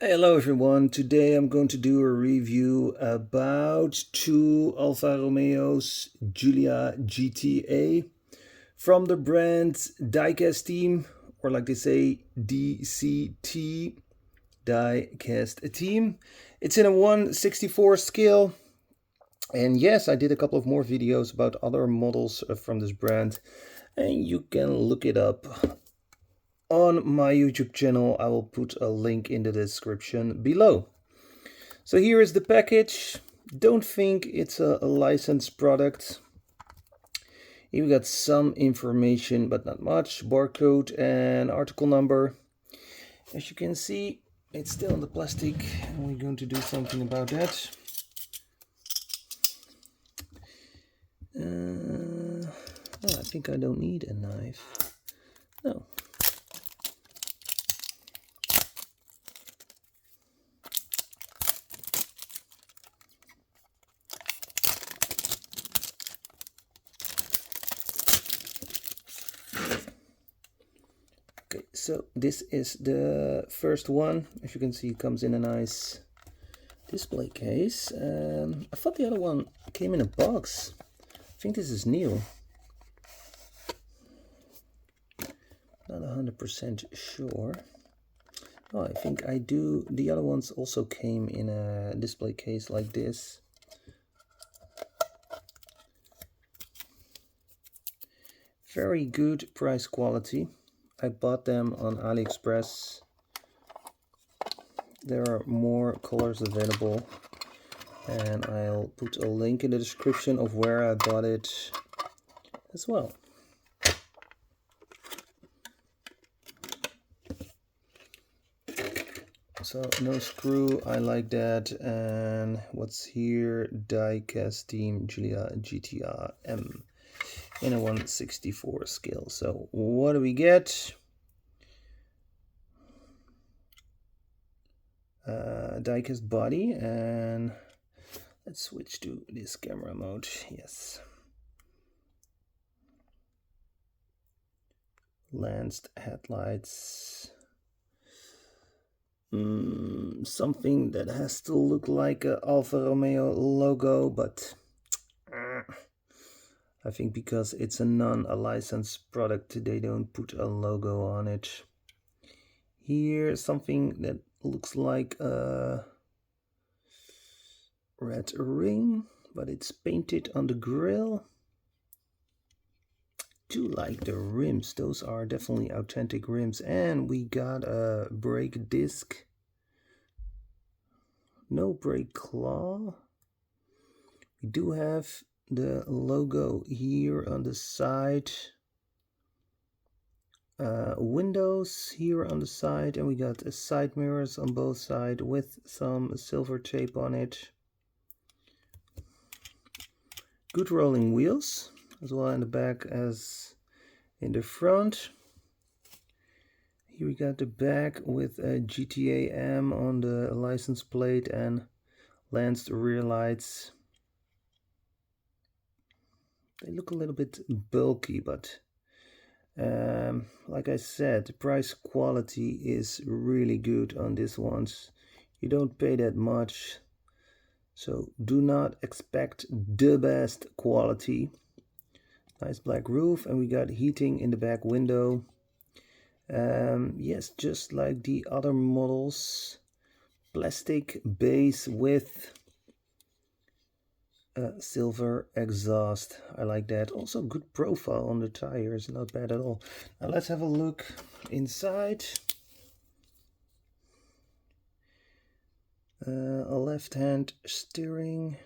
Hello everyone, today I'm going to do a review about two Alfa Romeo's Giulia GTA from the brand Diecast Team, or like they say, DCT, Diecast Team. It's in a 1/64 scale, and yes, I did a couple of more videos about other models from this brand, and you can look it up on my YouTube channel. I will put a link in the description below. So here is the package. Don't think it's a licensed product. Here we got some information, but not much. Barcode and article number. As you can see, it's still in the plastic, and we're going to do something about that. Oh, I think I don't need a knife. No. Okay, so this is the first one. As you can see, it comes in a nice display case. I thought the other one came in a box. I think this is new. Not 100% sure. Oh, I think I do. The other ones also came in a display case like this. Very good price quality. I bought them on AliExpress. There are more colors available, and I'll put a link in the description of where I bought it as well. So no screw, I like that. And what's here? Diecast Team Giulia GTR M in a 1/64 scale. So what do we get? Diecast body, and let's switch to this camera mode. Yes. Lanced headlights. Something that has to look like a Alfa Romeo logo, but I think because it's a licensed product, they don't put a logo on it. Here, something that looks like a red ring, but it's painted on the grille. Do like the rims, those are definitely authentic rims. And we got a brake disc, no brake claw. We do have the logo here on the side, windows here on the side, and we got side mirrors on both sides with some silver tape on it. Good rolling wheels as well in the back as in the front. Here we got the back with a GTA M on the license plate and lanced rear lights. They look a little bit bulky, but like I said, the price quality is really good on this ones. You don't pay that much, so do not expect the best quality. Nice black roof, and we got heating in the back window. Yes, just like the other models, plastic base with silver exhaust. I like that. Also good profile on the tires, not bad at all. Now let's have a look inside. A left-hand steering.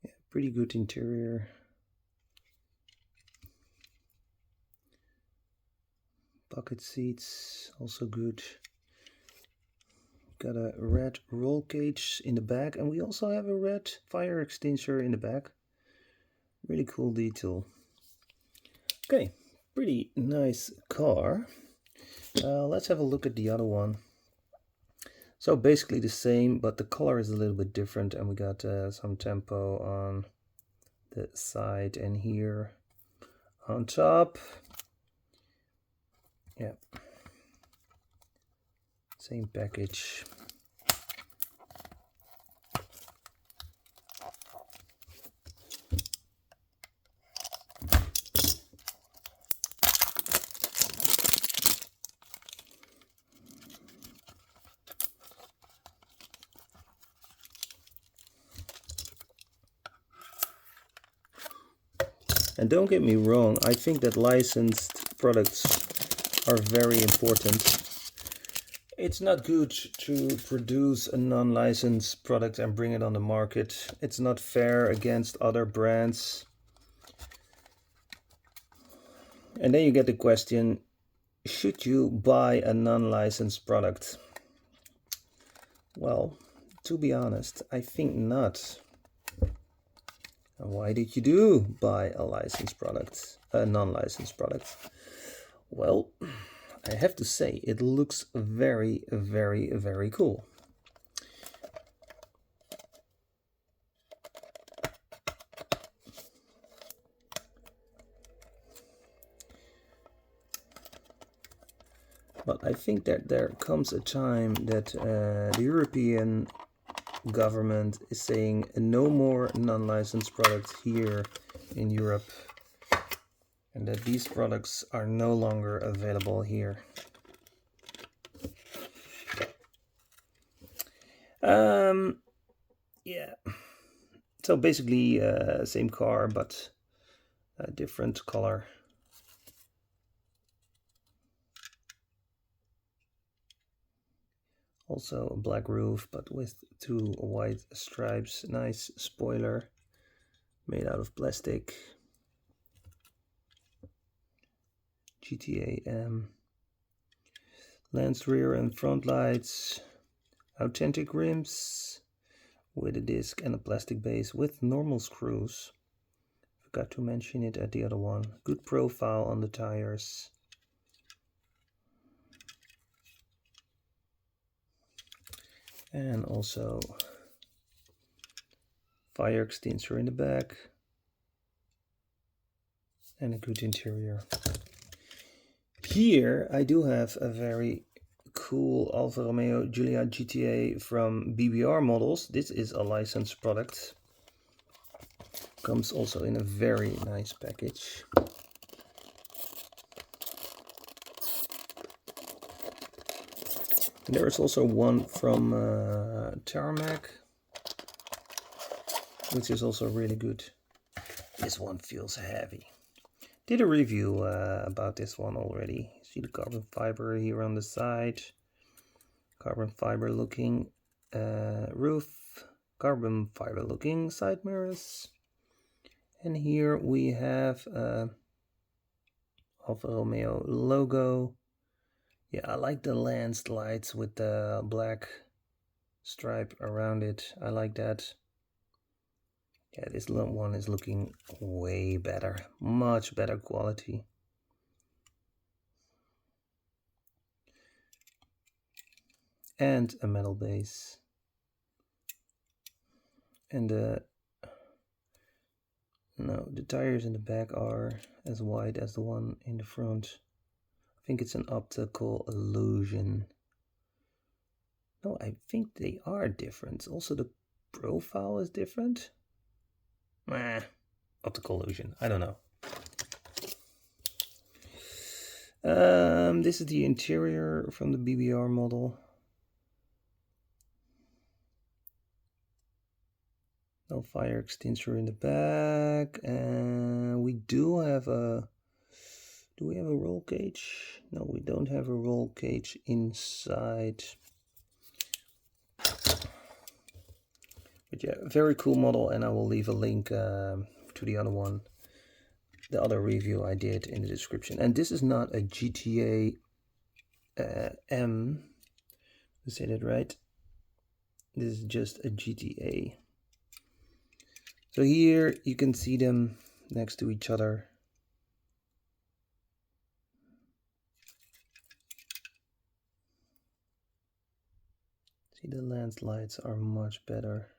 Yeah, pretty good interior. Bucket seats, also good. Got a red roll cage in the back, and we also have a red fire extinguisher in the back. Really cool detail. Okay, pretty nice car. Let's have a look at the other one. So basically the same, but the color is a little bit different, and we got some tempo on the side and here on top. Yeah, same package. And don't get me wrong, I think that licensed products are very important. It's not good to produce a non-licensed product and bring it on the market. It's not fair against other brands. And then you get the question, should you buy a non-licensed product? Well, to be honest, I think not. And why did you buy a licensed product, a non-licensed product? Well, I have to say, it looks very, very, very cool. But I think that there comes a time that the European government is saying no more non-licensed products here in Europe, and that these products are no longer available here. Yeah, so basically same car but a different color. Also a black roof but with 2 white stripes. Nice spoiler made out of plastic. GTA M. Lens rear and front lights. Authentic rims with a disc and a plastic base with normal screws. Forgot to mention it at the other one. Good profile on the tires. And also fire extinguisher in the back. And a good interior. Here I do have a very cool Alfa Romeo Giulia GTA from BBR models. This is a licensed product. Comes also in a very nice package. There is also one from Tarmac, which is also really good. This one feels heavy. Did a review about this one already. See the carbon fiber here on the side. Carbon fiber looking roof. Carbon fiber looking side mirrors. And here we have Alfa Romeo logo. Yeah, I like the lens lights with the black stripe around it. I like that. Yeah, this little one is looking way better. Much better quality. And a metal base. And the tires in the back are as wide as the one in the front. I think it's an optical illusion. No, I think they are different. Also the profile is different. Optical illusion, I don't know. This is the interior from the BBR model. No fire extinguisher in the back, and we do have a. Do we have a roll cage? No, we don't have a roll cage inside. But yeah, very cool model, and I will leave a link to the other one, the other review I did, in the description. And this is not a GTA M. I say that right? This is just a GTA. So here you can see them next to each other. See, the lens lights are much better.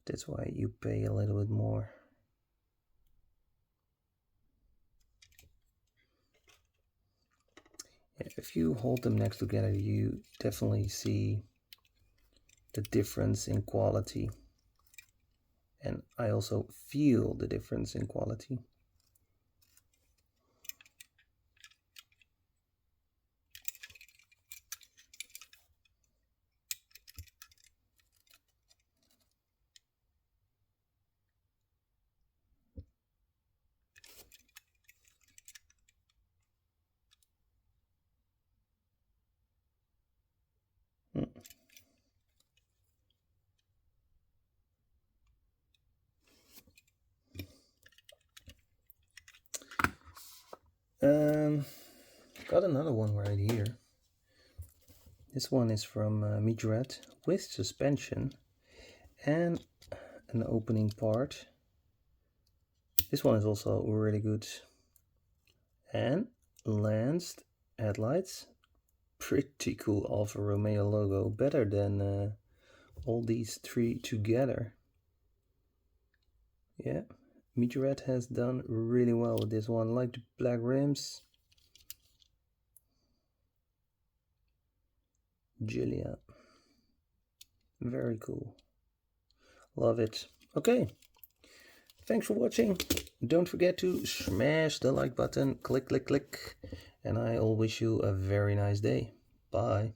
That's why you pay a little bit more. If you hold them next together, you definitely see the difference in quality. And I also feel the difference in quality. Got another one right here. This one is from Midret with suspension and an opening part. This one is also really good. And lanced headlights. Pretty cool Alfa Romeo logo. Better than all these three together. Yeah, Midret has done really well with this one. Like the black rims. Giulia. Very cool. Love it. Okay. Thanks for watching. Don't forget to smash the like button. Click, click, click. And I will wish you a very nice day. Bye.